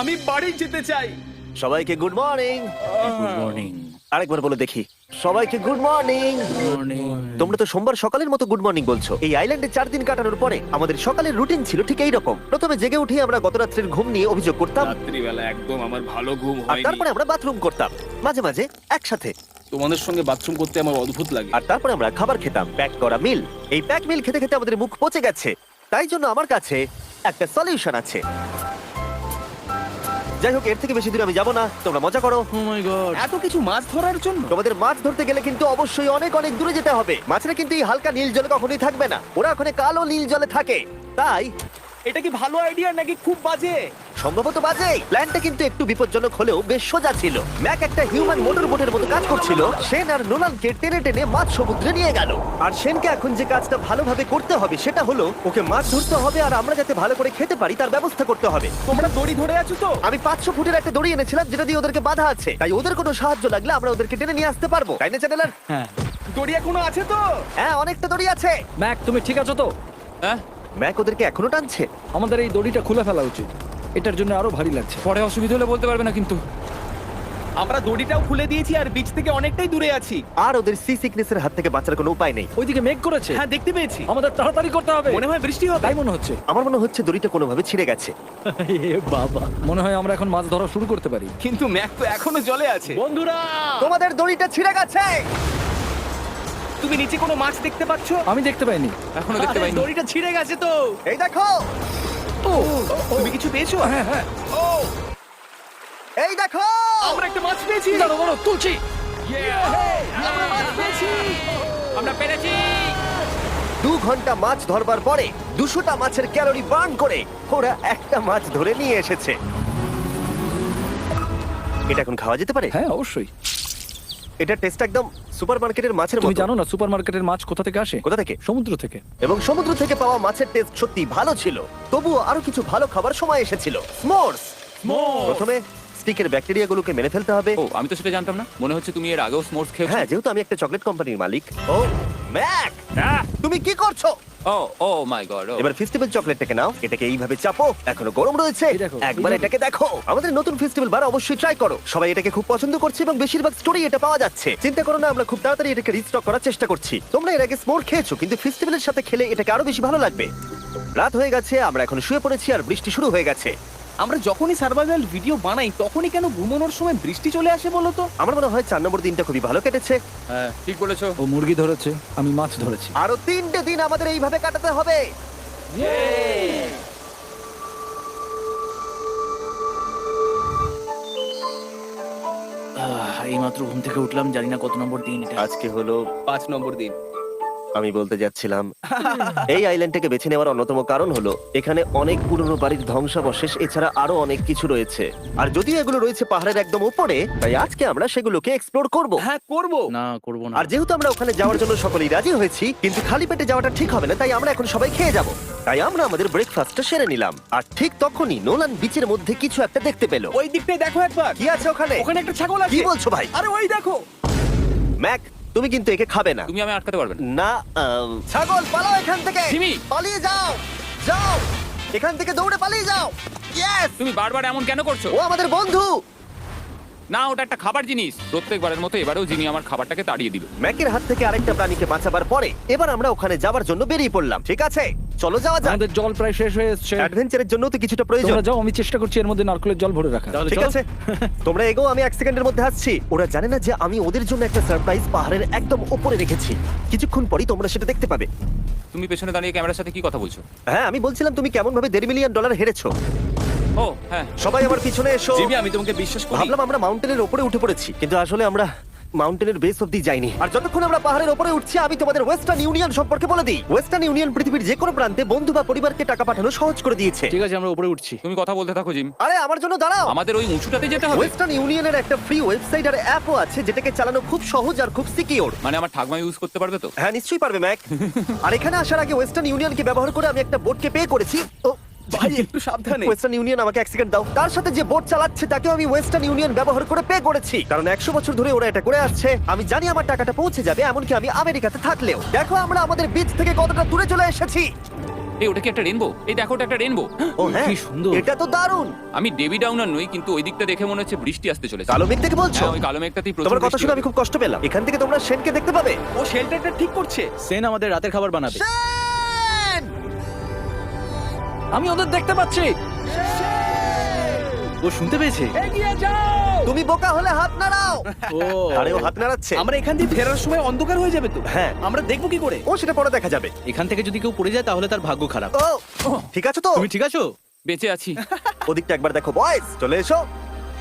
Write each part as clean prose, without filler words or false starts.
আমি বাড়ি যেতে চাই। সবাইকে গুড মর্নিং। Good morning. আরেকবার বলে দেখি, সবাইকে গুড মর্নিং। তোমরা তো সোমবার সকালের মতো গুড মর্নিং বলছো। এই আইল্যান্ডে 4 দিন কাটানোর পরে আমাদের সকালের রুটিন ছিল ঠিক এই রকম। প্রথমে জেগে উঠে আমরা গত রাত্রের ঘুম নিয়ে অভিযোগ করতাম, রাত্রিবেলা একদম আমার ভালো ঘুম আর হয়নি। তারপরে আমরা বাথরুম করতাম, মাঝে মাঝে একসাথে। তোমাদের সঙ্গে বাথরুম করতে আমার অদ্ভুত লাগে। আর তারপরে আমরা খাবার খেতাম, প্যাক করা মিল। এই প্যাক মিল খেতে খেতে আমাদের মুখ পচে গেছে, তাই জন্য আমার কাছে একটা সলিউশন আছে। যাই হোক, এর থেকে বেশি দূর আমি যাবো না, তোমরা মজা করো। ও মাই গড। এত কিছু মাছ ধরার জন্য? তোমাদের মাছ ধরতে গেলে কিন্তু অবশ্যই অনেক অনেক দূরে যেতে হবে। মাছেরা কিন্তু এই হালকা নীল জলে কখনোই থাকবে না, ওরা ওখানে কালো নীল জলে থাকে। তাই এটা কি ভালো আইডিয়া নাকি খুব বাজে? সম্ভবত বাজে। প্ল্যানটা কিন্তু একটু বিপজ্জনক হলেও বেশ সোজা ছিল। ম্যাক একটা হিউম্যান মোটর বোটের মতো কাজ করছিল। সেন আর নোলানকে টেনে টেনে মাছ সমুদ্রে নিয়ে গেল। আর সেনকে এখন যে কাজটা ভালোভাবে করতে হবে সেটা হলো ওকে মাছ ধরতে হবে, আর আমরা যাতে ভালো করে খেতে পারি তার ব্যবস্থা করতে হবে। তোমরা দড়ি ধরে আছো তো? আমি 500 ফুটের একটা দড়ি এনেছিলাম যেটা দিয়ে ওদেরকে বাঁধা আছে, তাই ওদের কোনো সাহায্য লাগলে আমরা ওদেরকে টেনে নিয়ে আসতে পারবো, তাই না চ্যানেলার? হ্যাঁ দড়ি এখনো আছে তো? হ্যাঁ, অনেকটা দড়ি আছে। ম্যাক, তুমি ঠিক আছো তো? হ্যাঁ, ম্যাক ওদেরকে এখনো টানছে। আমাদের এই দড়িটা খুলে ফেলা উচিত, এটার জন্য আরো ভারী লাগছে। পরে অসুবিধা হলে বলতে পারবে না কিন্তু। আমরা দড়িটাও খুলে দিয়েছি আর বিচ থেকে অনেকটাই দূরে আছি। আর ওদের সি সিকনেসের হাত থেকে বাঁচার কোনো উপায় নেই। ওইদিকে মেঘ করেছে। হ্যাঁ, দেখতে পেয়েছি। আমাদের তাড়াতাড়ি করতে হবে। মনে হয় বৃষ্টি হবে। তাই মনে হচ্ছে। আমার মনে হচ্ছে দড়িটা কোনোভাবে ছিঁড়ে গেছে। এ বাবা, মনে হয় আমরা এখন মাছ ধরা শুরু করতে পারি। কিন্তু ম্যাক তো এখনো জলে আছে। বন্ধুরা, তোমাদের দড়িটা ছিঁড়ে গেছে। তুমি নিচে কোনো মাছ দেখতে পাচ্ছো? আমি দেখতে পাইনি। এখনো দেখতে পাইনি। দড়িটা ছিঁড়ে গেছে তো। এই দেখো, তুমি কিছু পেয়েছো? হ্যাঁ হ্যাঁ, ও, এই দেখো। আমরা একটা মাছ পেয়েছি। দাঁড়ো দাঁড়ো, তুলছি। আমরা মাছ পেয়েছি। আমরা পেরেছি। 2 ঘন্টা মাছ ধরবার পরে 200টা মাছের ক্যালোরি বার্ন করে ওরা একটা মাছ ধরে নিয়ে এসেছে। এটা এখন খাওয়া যেতে পারে? হ্যাঁ অবশ্যই। এটা টেস্ট একদম সুপারমার্কেটের মাছের তুমি মতো। জানো না সুপারমার্কেটের মাছ কোথা থেকে আসে? কোথা থেকে? সমুদ্র থেকে। এবং সমুদ্র থেকে পাওয়া মাছের টেস্ট সত্যি ভালো ছিল। তবুও আরো কিছু ভালো খাবার সময় এসেছিল। স্মোর্স। প্রথমে স্টিকের ব্যাকটেরিয়াগুলোকে মেরে ফেলতে হবে। ও, আমি তো সেটা জানতাম না। মনে হচ্ছে তুমি এর আগেও স্মোর্স খেয়েছো। হ্যাঁ, যেহেতু আমি একটা চকলেট কোম্পানির মালিক। ও ম্যাক, তুমি কি করছো? ও ও মাই গড। এবার ফেস্টিভ্যাল চকলেটটাকে নাও, এটাকে এইভাবে চাপো, এখনো গরম রয়েছে। এই দেখো, একবার এইভাবে। এটাকে দেখো। আমাদের নতুন ফেস্টিভ্যাল বার অবশ্যই ট্রাই করো। সবাই এটাকে খুব পছন্দ করছে এবং বেশিরভাগ স্টোরি এটা পাওয়া যাচ্ছে। চিন্তা করো না, আমরা খুব তাড়াতাড়ি এটাকে রিস্টক করার চেষ্টা করছি। তোমরা এর আগে স্মোর খেয়েছো, কিন্তু ফেস্টিভ্যালের সাথে খেলে এটাকে আরো বেশি ভালো লাগবে। রাত হয়ে গেছে, আমরা এখন শুয়ে পড়েছি আর বৃষ্টি শুরু হয়ে গেছে। আমরা যখনই সার্ভাইভাল ভিডিও বানাই তখনই কেন ঘুমানোর সময় বৃষ্টি চলে আসে বলো তো? আমার মনে হয় 4 নম্বর দিনটা খুবই ভালো কেটেছে। হ্যাঁ, ঠিক বলেছো। ও মুরগি ধরেছে, আমি মাছ ধরেছি। আরো 3টে দিন আমাদের এইভাবে কাটাতে হবে। এইমাত্র ঘুম থেকে উঠলাম, জানি না কত নম্বর দিন এটা। আজকে হলো 5 নম্বর দিন। আমি বলতে যাচ্ছিলাম এই আইল্যান্ডটাকে বেছে নেওয়ার অন্যতম কারণ হলো এখানে অনেক পুরনো বাড়ির ধ্বংসাবশেষ, এছাড়া আরো অনেক কিছু রয়েছে। আর যদিও এগুলো রয়েছে পাহাড়ের একদম উপরে, তাই আজকে আমরা সেগুলোকে এক্সপ্লোর করব। হ্যাঁ, করব। না, করব না। আর যেহেতু আমরা ওখানে যাওয়ার জন্য সকলেই রাজি হয়েছি, কিন্তু খালি পেটে যাওয়াটা ঠিক হবে না, তাই আমরা এখন সবাই খেয়ে যাব। তাই আমরা আমাদের ব্রেকফাস্টটা সেরে নিলাম। আর ঠিক তখনই নোলান বিচের মধ্যে কিছু একটা দেখতে পেল। ওই দিকটায় দেখো একবার। কি আছে ওখানে? ওখানে একটা ছাগল আছে। কি বলছো ভাই? আরে ওই দেখো। ম্যাক, তুমি কিন্তু একে খাবে না। তুমি আমি আটকাতে পারবে না। না, ছাগল পালাও এখান থেকে। জিমি! পালিয়ে যাও, যাও এখান থেকে, দৌড়ে পালিয়ে যাও। ইয়েস, তুমি বারবার এমন কেন করছো? ও আমাদের বন্ধু। না, ওটা একটা খাবার জিনিস। প্রত্যেকবারের মতো এবারেও জিমি আমার খাবারটাকে তাড়িয়ে দিল। ম্যাকের হাত থেকে আরেকটা প্রাণীকে বাঁচাবার পরে এবার আমরা ওখানে যাওয়ার জন্য বেরিয়ে পড়লাম। ঠিক আছে, চলো যাওয়া যাক। আমাদের জল প্রায় শেষ হয়ে এসেছে। অ্যাডভেঞ্চারের জন্য তো কিছুটা প্রয়োজন। তোমরা যাও, আমি চেষ্টা করছি এর মধ্যে নারকেলের জল ভরে রাখা। ঠিক আছে, তোমরা এগো, আমি 1 সেকেন্ডের মধ্যে আসছি। ওরা জানে না যে আমি ওদের জন্য একটা সারপ্রাইজ পাহাড়ের একদম উপরে রেখেছি। কিছুক্ষণ পরই তোমরা সেটা দেখতে পাবে। তুমি পেছনে দাঁড়িয়ে ক্যামেরার সাথে কি কথা বলছো? হ্যাঁ, আমি বলছিলাম তুমি কেমন ভাবে $1.5 মিলিয়ন হেরেছো। ও হ্যাঁ। সবাই আমার পিছনে এসো। জিমি, আমি তোমাকে বিশ্বাস করি। ভাবলাম আমরা মাউন্টেনের উপরে উঠে পড়েছি, কিন্তু আসলে আমরা মাউন্টেনের বেস অব্দি যাইনি। আর যতক্ষণ আমরা পাহাড়ের উপরে উঠছি, আমি তোমাদের ওয়েস্টার্ন ইউনিয়ন সম্পর্কে বলে দিই। ওয়েস্টার্ন ইউনিয়ন পৃথিবীর যে কোনো প্রান্তে বন্ধু বা পরিবারকে টাকা পাঠানো সহজ করে দিয়েছে। ঠিক আছে, আমরা উপরে উঠছি। তুমি কথা বলতে থাকো জিম। আরে আমার জন্য দাঁড়াও। আমাদের ওই উঁচুটাতে যেতে হবে। ওয়েস্টার্ন ইউনিয়নের একটা ফ্রি ওয়েবসাইট আর অ্যাপও আছে, যেটাকে চালানো খুব সহজ আর খুব সিকিউর। মানে আমার ঠাকমা ইউজ করতে পারবে তো? হ্যাঁ, নিশ্চয়ই পারবে ম্যাক। আর এখানে আসার আগে ওয়েস্টার্ন ইউনিয়নকে ব্যবহার করে আমি একটা বোটকে পে করেছি। ও ভাই, একটু সাবধানে। ওয়েস্টার্ন ইউনিয়ন আমাকে 1 সেকেন্ড দাও। তার সাথে যে বোট চালাচ্ছে তাকেও আমি ওয়েস্টার্ন ইউনিয়ন ব্যবহার করে পে করেছি, কারণ 100 বছর ধরে ওরা এটা করে আসছে। আমি জানি আমার টাকাটা পৌঁছে যাবে, এমনকি আমি আমেরিকাতে থাকলেও। দেখো আমরা আমাদের বিচ থেকে কতটা দূরে চলে এসেছি। এই ওটা কি একটা রেনবো? এই দেখো ওটা একটা রেনবো। ও হ্যাঁ, কি সুন্দর। এটা তো দারুণ। আমি ডেভি ডাউনার নই, কিন্তু ওই দিকটা দেখে মনে হচ্ছে বৃষ্টি আসতে চলেছে। কালো মেঘ থেকে বলছো? হ্যাঁ, ওই কালো মেঘটাতেই প্রচুর তোমার কথা বৃষ্টি শুনে হবে। আমি খুব কষ্ট পেলাম। এখান থেকে তোমরা শেনকে দেখতে পাবে। ও শেল্টারটা ঠিক করছে। সেন আমাদের রাতের খাবার বানাবে। শেন! আমি ওদের দেখতে পাচ্ছি। ও শুনতে পেয়েছে। এগিয়ে যাও। তুমি বোকা হলে হাত নাড়াও। ও আরে ও হাত নাড়াচ্ছে। আমরা এখান দিয়ে ফেরার সময় অন্ধকার হয়ে যাবে তো। হ্যাঁ। আমরা দেখবো কি করে? ও সেটা পরে দেখা যাবে। এখান থেকে যদি কেউ পড়ে যায় তাহলে তার ভাগ্য খারাপ। ও ঠিক আছে তো? তুমি ঠিক আছো? বেঁচে আছি। ওদিকটা একবার দেখো বয়েজ, চলে এসো,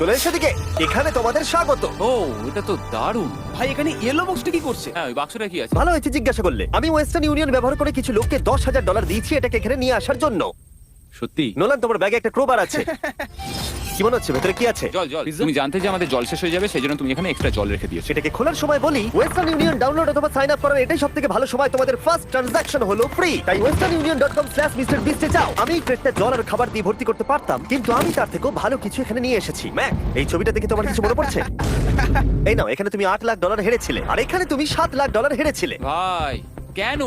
চলে এসো দিকে। এখানে তোমাদের স্বাগত। ও এটা তো দারুণ। ভাই এখানে ইয়েলো বক্সটা কি করছে? হ্যাঁ, ওই বাক্সটা কি আছে? ভালো হয়েছে জিজ্ঞাসা করলে। আমি ওয়েস্টার্ন ইউনিয়ন ব্যবহার করে কিছু লোককে $10,000 দিয়েছি এটাকে এখানে নিয়ে আসার জন্য। সত্যি? নোলান, তোমার ব্যাগে একটা ক্রোবার আছে। কি মনে হচ্ছে ভেতরে কি আছে? জল জল। Pizza? তুমি জানতে যে আমাদের জল শেষ হয়ে যাবে, সেই জন্য তুমি এখানে এক্সট্রা জল রেখে দিয়েছো। সেটাকে খোলার সময় বলি, ওয়েস্টার্ন ইউনিয়ন ডাউনলোড অথবা সাইন আপ করার এটাই সবথেকে ভালো সময়। তোমাদের ফার্স্ট ট্রানজাকশন হলো ফ্রি। তাই westernunion.com/mrbeast এ যাও। আমি এই ক্রেটটা জল আর খাবার দিয়ে ভর্তি করতে পারতাম, কিন্তু আমি তার থেকেও ভালো কিছু এখানে নিয়ে এসেছি। ম্যাক, এই ছবিটা দেখে তোমার কিছু মনে পড়ছে? এই নাও, এখানে তুমি $8 লাখ হেরেছিলে, আর এখানে তুমি $7 লাখ হেরেছিলে। ভাই কেন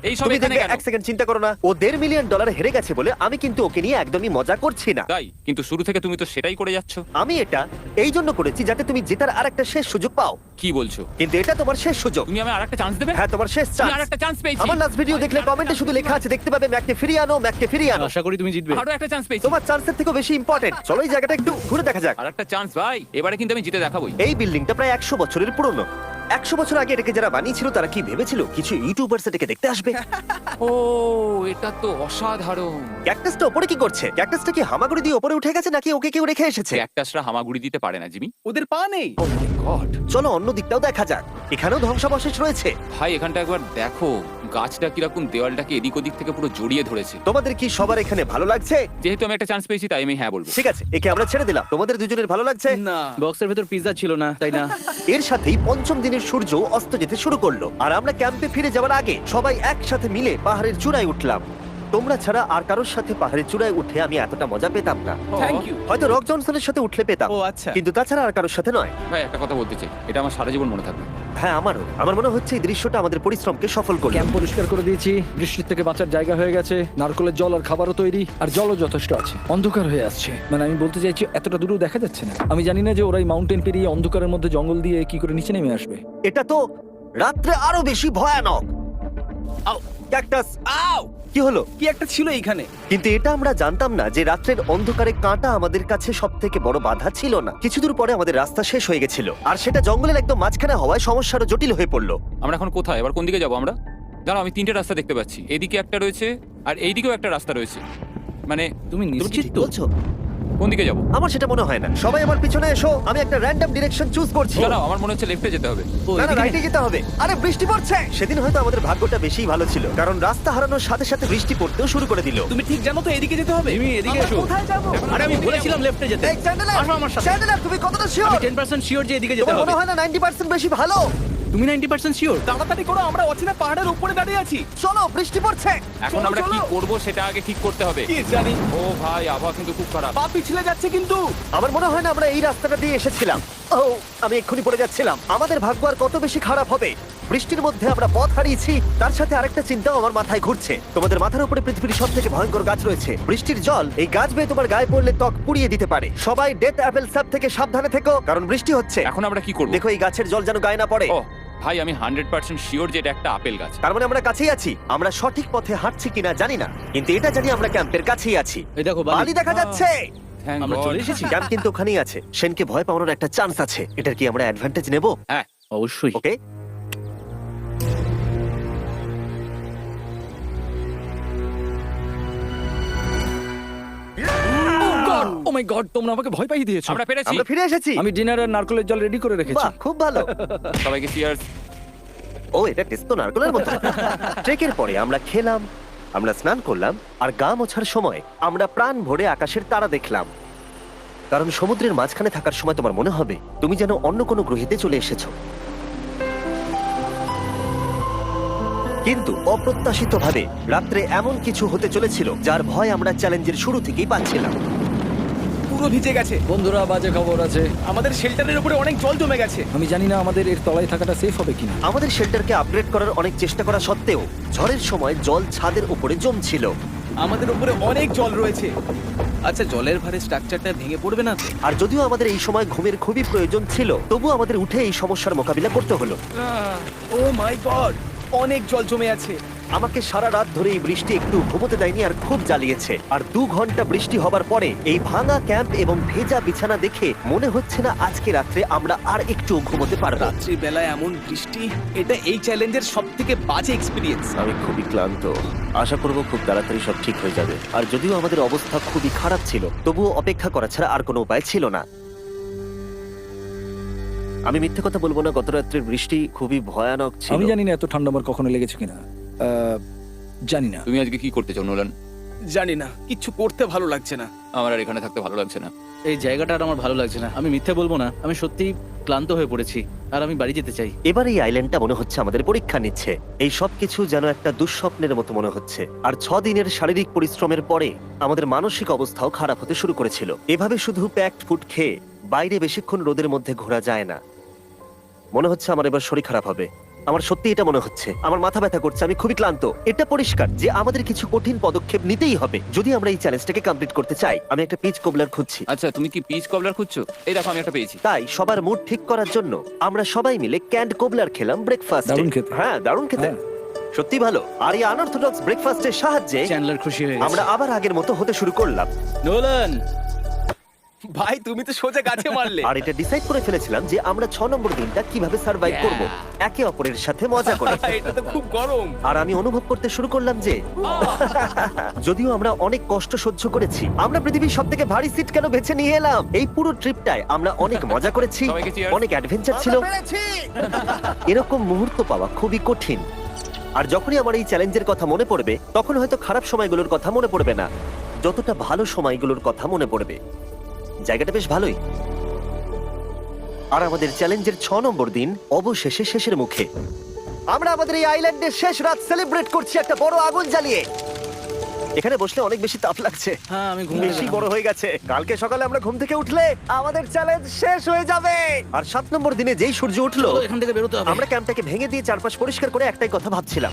এই সব তুমি এখানে দেখবে, কেন? এক সেকেন্ড চিন্তা করো না। ও $1.5 মিলিয়ন হেরে গেছে বলে আমি কিন্তু ওকে নিয়ে একদমই মজা করছি না। তাই, কিন্তু শুরু থেকে তুমি তো সেটাই করে যাচ্ছ। আমি এটা এই জন্য করেছি যাতে তুমি জেতার আরেকটা শেষ সুযোগ পাও, কি বলছো? কিন্তু এটা তোমার শেষ সুযোগ। তুমি আমায় আরেকটা চান্স দেবে? হ্যাঁ, তোমার শেষ আমি চান্স। আরেকটা চান্স পেয়েছি। আমার লাস্ট ভিডিও দেখলে কমেন্টে শুধু লেখা আছে, দেখতে পাবে ম্যাককে ফিরিয়ে আনো, ম্যাককে ফিরিয়ে আনো। আশা করি তুমি জিতবে। আরো একটা চান্স পেয়েছি। তোমার চান্সের থেকেও বেশি ইম্পর্টেন্ট। চলো এই জায়গাটা একটু ঘুরে দেখা যাক। আরেকটা চান্স ভাই, এবারে কিন্তু আমি জিতে দেখাবোই। এই বিল্ডিংটা প্রায় 100 বছরের পুরনো। 100 বছর আগে এটাকে যারা বানিয়েছিল তারা কি ভেবেছিল কিছু ইউটিউবার্স এটাকে দেখতে আসবে? ও এটা তো অসাধারণ। ক্যাকটাসটা উপরে কি করছে? ক্যাকটাসটা কি হামাগুড়ি দিয়ে উপরে উঠে গেছে নাকি ওকে কেউ রেখে এসেছে? ক্যাকটাসরা হামাগুড়ি দিতে পারে না জিমি। ওদের পা নেই। ও মাই গড। চলো অন্য দিকটাও দেখা যাক। এখানেও ধ্বংসাবশেষ রয়েছে। ভাই এখানটা একবার দেখো, গাছটা কিরকম দেওয়ালটাকে এদিক ওদিক থেকে পুরো জড়িয়ে ধরেছে। তোমাদের কি সবার এখানে ভালো লাগছে? যেহেতু আমি একটা চান্স পেয়েছি তাই আমি হ্যাঁ বলবো। ঠিক আছে, একে আমরা ছেড়ে দিলাম। তোমাদের দুজনের ভালো লাগছে? না। বক্সের ভেতর পিৎজা ছিল না, তাই না? এর সাথেই পঞ্চম দিনের সূর্য অস্ত যেতে শুরু করলো, আর আমরা ক্যাম্পে ফিরে যাওয়ার আগে সবাই একসাথে মিলে পাহাড়ের চূড়ায় উঠলাম। তোমরা ছাড়া আর কারোর সাথে পাহাড়ের চূড়ায় উঠে আমি এতটা মজা পেতাম না। Thank you. হয়তো রক জনসনের সাথে উঠলে পেতাম, ও আচ্ছা। কিন্তু তাছাড়া আর কারোর সাথে নয়। ভাই একটা কথা বলতে চাই, এটা আমার সারা জীবন মনে থাকবে। হ্যাঁ, আমারও। আমার মনে হচ্ছে এই দৃশ্যটা আমাদের পরিশ্রমকে সফল করলো। ক্যাম্প পরিষ্কার করে দিয়েছি, বৃষ্টির থেকে বাঁচার জায়গা হয়ে গেছে, নারকেলের জল আর খাবারও তৈরি, আর জলও যথেষ্ট আছে। অন্ধকার হয়ে আসছে, মানে আমি বলতে চাইছি এতটা দূরেও দেখা যাচ্ছে না। আমি জানি না যে ওরা এই মাউন্টেন পেরিয়ে অন্ধকারের মধ্যে জঙ্গল দিয়ে কি করে নিচে নেমে আসবে। এটা তো রাত্রে আরো বেশি ভয়ানক। আউ, ক্যাকটাস, আউ! কি হলো? কি একটা ছিল এইখানে। কিন্তু এটা আমরা জানতাম না যে রাত্রের অন্ধকারে কাঁটা আমাদের কাছে সব থেকে বড় বাধা ছিল না। কিছু দূর পরে আমাদের রাস্তা শেষ হয়ে গেছিল, আর সেটা জঙ্গলের একদম মাঝখানে হওয়ায় সমস্যারও জটিল হয়ে পড়লো। আমরা এখন কোথায়, এবার কোন দিকে যাবো আমরা? দাঁড়াও, আমি তিনটে রাস্তা দেখতে পাচ্ছি। এদিকে একটা রয়েছে আর এইদিকেও একটা রাস্তা রয়েছে। মানে তুমি তুমি নিশ্চিত ঠিক তো? বলছো? কোন দিকে যাবো? আমার সেটা মনে হয় না। সবাই আমার পিছনে এসো, আমি একটা র্যান্ডম ডিরেকশন চুজ করছি। দাঁড়াও, আমার মনে হচ্ছে লেফটে যেতে হবে। ও, না না, এদিকে? রাইটে যেতে হবে। আরে বৃষ্টি পড়ছে। সেদিন হয়তো আমাদের ভাগ্যটা বেশি ভালো ছিল, কারণ রাস্তা হারানোর সাথে সাথে বৃষ্টি পড়তেও শুরু করে দিল। তুমি ঠিক জানো তো এদিকে যেতে হবে? জিমি, এদিকে আমরা এসো। কোথায় যাবো? আরে আমি বলেছিলাম লেফটে যেতে। এই চ্যান্ডেলার, আসো আমার সাথে। চ্যান্ডেলার, তুমি কতটা শিওর? আমি 10% শিওর যে এদিকে যেতে তোমার হবে। মনে হয় না 90% বেশি ভালো? তুমি 90% শিওর? তাড়াতাড়ি করো, আমরা অচেনা পাহাড়ের উপরে দাঁড়িয়ে আছি। চলো, বৃষ্টি পড়ছে। এখন চলো, আমরা কি চলো। করব সেটা আগে ঠিক করতে হবে। কি জানি, ও ভাই, আবহাওয়া কিন্তু খুব খারাপ। পা পিছলে যাচ্ছে কিন্তু। আমার মনে হয় না আমরা এই রাস্তাটা দিয়ে এসেছিলাম। ও, আমি এক্ষুনি পড়ে যাচ্ছিলাম। আমাদের ভাগ্য আর কত বেশি খারাপ হবে। বৃষ্টির মধ্যে আমরা পথ হারিয়েছি, তার সাথে আরেকটা চিন্তাও আমার মাথায় ঘুরছে। তোমাদের মাথার উপরে পৃথিবীর সব থেকে ভয়ঙ্কর গাছ রয়েছে। বৃষ্টির জল এই গাছ বেয়ে তোমার গায়ে পড়লে ত্বক পুড়িয়ে দিতে পারে। সবাই ডেথ অ্যাপেল সাপ থেকে সাবধানে থেকো, কারণ বৃষ্টি হচ্ছে। এখন আমরা কি করব? দেখো, এই গাছের জল যেন গায়ে না পড়ে। ও ভাই, আমি 100% শিওর যে এটা একটা আপেল গাছ। তার মানে আমরা কাছেই আছি। আমরা সঠিক পথে হাঁটছি কিনা জানি না, কিন্তু এটা জানি আমরা ক্যাম্পের কাছেই আছি। এই দেখো বালি দেখা যাচ্ছে। Thank আমরা God. চলে এসেছি। ক্যাম্প কিন্তু ওখানেই আছে। সেনকে ভয় পাওয়ানোর একটা চান্স আছে। এটার কি আমরা অ্যাডভান্টেজ নেব? হ্যাঁ, অবশ্যই। ওকে। ও মাই গড, তোমরা আমাকে ভয় পাইয়ে দিয়েছো। আমরা পেরেছি। আমরা ফিরে এসেছি। আমি ডিনার আর নারকেলের জল রেডি করে রেখেছি। বাহ, খুব ভালো। সবাইকে চিয়ার্স। ও, এটা টেস্টো নারকেলের মতো। ট্রেকের পরে আমরা খেলাম, আমরা স্নান করলাম, আর গা মোছার সময় আমরা প্রাণ ভরে আকাশের তারা দেখলাম। কারণ সমুদ্রের মাঝখানে থাকার সময় তোমার মনে হবে তুমি যেন অন্য কোনো গ্রহেতে চলে এসেছো। কিন্তু অপ্রত্যাশিতভাবে রাত্রে এমন কিছু হতে চলেছিল যার ভয় আমরা চ্যালেঞ্জের শুরু থেকেই পাচ্ছিলাম। পুরো ভিজে গেছে। বন্ধুরা, বাজে খবর আছে। আমাদের শেল্টারের উপরে অনেক জল জমে গেছে। আমি জানি না আমাদের এর তলায় থাকাটা সেফ হবে কিনা। আমাদের শেল্টারকে আপগ্রেড করার অনেক চেষ্টা করা সত্ত্বেও ঝড়ের সময় জল ছাদের উপরে জমছিল। আমাদের উপরে অনেক জল রয়েছে। আচ্ছা, জলের ভারে স্ট্রাকচারটা ভেঙে পড়বে না তো? আর যদিও আমাদের এই সময় ঘুমের খুবই প্রয়োজন ছিল, তবু আমাদের উঠে এই সমস্যার মোকাবিলা করতে হলো। ও মাই গড, অনেক জল জমে আছে। আমাকে সারা রাত ধরে এই বৃষ্টি একটু ঘুমোতে দেয়নি আর খুব জ্বালিয়েছে। আর 2 ঘন্টা বৃষ্টি হবার পরে এই ভাঙা ক্যাম্প এবং ভেজা বিছানা দেখে মনে হচ্ছে না আজকে রাত্রে আমরা আর একটু ঘুমোতে পারবো। রাত্রি বেলায় এমন বৃষ্টি, এটা এই চ্যালেঞ্জের সবথেকে বাজে এক্সপেরিয়েন্স। আমি খুবই ক্লান্ত। আশা করব খুব তাড়াতাড়ি সব ঠিক হয়ে যাবে। আর যদিও আমাদের অবস্থা খুবই খারাপ ছিল, তবুও অপেক্ষা করা ছাড়া আর কোনো উপায় ছিল না। আমি মিথ্যে কথা বলবো না, গত রাত্রের বৃষ্টি খুবই ভয়ানক ছিল। আমি জানি না এত ঠান্ডা আমার কখনো লেগেছে কিনা। জানি না। তুমি আজকে কি করতে চাও নোলান? জানি না, কিচ্ছু করতে ভালো লাগছে না। আমার আর এখানে থাকতে ভালো লাগছে না। এই জায়গাটা আর আমার ভালো লাগছে না। আমি মিথ্যে বলবো না, আমি সত্যিই ক্লান্ত হয়ে পড়েছি আর আমি বাড়ি যেতে চাই। এবার এই আইল্যান্ডটা মনে হচ্ছে আমাদের পরীক্ষা নিচ্ছে। এই সব কিছু যেন একটা দুঃস্বপ্নের মতো মনে হচ্ছে। আর 6 দিনের শারীরিক পরিশ্রমের পরে আমাদের মানসিক অবস্থাও খারাপ হতে শুরু করেছিল। এভাবে শুধু প্যাকড ফুড খেয়ে বাইরে বেশিক্ষণ রোদের মধ্যে ঘোরা যায় না। মনে হচ্ছে আমার এবার শরীর খারাপ হবে। আমার সত্যি এটা মনে হচ্ছে। আমার মাথা ব্যথা করছে, আমি খুবই ক্লান্ত। এটা পরিষ্কার যে আমাদের কিছু কঠিন পদক্ষেপ নিতেই হবে যদি আমরা এই চ্যালেঞ্জটাকে কমপ্লিট করতে চাই। আমি একটা পিচ কোবলার খুঁজছি। আচ্ছা, তুমি কি পিচ কবলার খুঁজছো? এই দেখো, আমি একটা পেয়েছি। তাই সবার মুড ঠিক করার জন্য আমরা সবাই মিলে ক্যান্ড কোবলার খেলাম ব্রেকফাস্টে। দারুণ খেতে। হ্যাঁ, দারুণ খেতে। হ্যাঁ। সত্যি ভালো। আর এই আনঅর্থোডক্স ব্রেকফাস্টের সাহায্যে চ্যান্ডলার খুশি হয়ে আমরা গেছে। আবার আগের মতো হতে শুরু করলাম। নোলান, ভাই, তুমি তো সোজা গাছে মারলে। আর এটা ডিসাইড করে ফেলেছিলাম যে আমরা 6 নম্বর দিনটা কিভাবে সার্ভাইভ করব, একে অপরের সাথে মজা করে। এটা তো খুব গরম। আর আমি অনুভব করতে শুরু করলাম যে যদিও আমরা অনেক কষ্ট সহ্য করেছি, আমরা পৃথিবীর সবথেকে ভারী সিট কেন বেছে নিয়ে এলাম। এই পুরো ট্রিপটায় আমরা অনেক মজা করেছি, সবাইকে cheers। অনেক অ্যাডভেঞ্চার ছিল। এরকম মুহূর্ত পাওয়া খুবই কঠিন। আর যখনই আমার এই চ্যালেঞ্জের কথা মনে পড়বে, তখন হয়তো খারাপ সময়গুলোর কথা মনে পড়বে না, যতটা ভালো সময়গুলোর কথা মনে পড়বে। জায়গাটা বেশ ভালোই। আর আমাদের চ্যালেঞ্জের 6 নম্বর দিন অবশেষে শেষের মুখে। আমরা আমাদের এই আইল্যান্ডের শেষ রাত সেলিব্রেট করছি একটা বড় আগুন জ্বালিয়ে। এখানে বসলে অনেক বেশি তাপ লাগছে। হ্যাঁ, আমি ঘুমিয়ে বেশি গেলাম। বড় হয়ে গেছে। কালকে সকালে আমরা ঘুম থেকে উঠলে আমাদের চ্যালেঞ্জ শেষ হয়ে যাবে। আর 7 নম্বর দিনে যেই সূর্য উঠলো, চলো, এখান থেকে বেরোতে হবে। আমরা ক্যাম্পটাকে ভেঙে দিয়ে চারপাশ পরিষ্কার করে একটাই কথা ভাবছিলাম,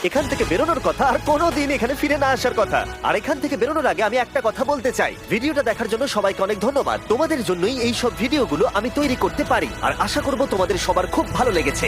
এখান থেকে বেরোনোর কথা, আর কোনোদিন এখানে ফিরে না আসার কথা। আর এখান থেকে বেরোনোর আগে আমি একটা কথা বলতে চাই, ভিডিওটা দেখার জন্য সবাইকে অনেক ধন্যবাদ। তোমাদের জন্যই এই সব ভিডিওগুলো আমি তৈরি করতে পারি, আর আশা করব তোমাদের সবার খুব ভালো লেগেছে।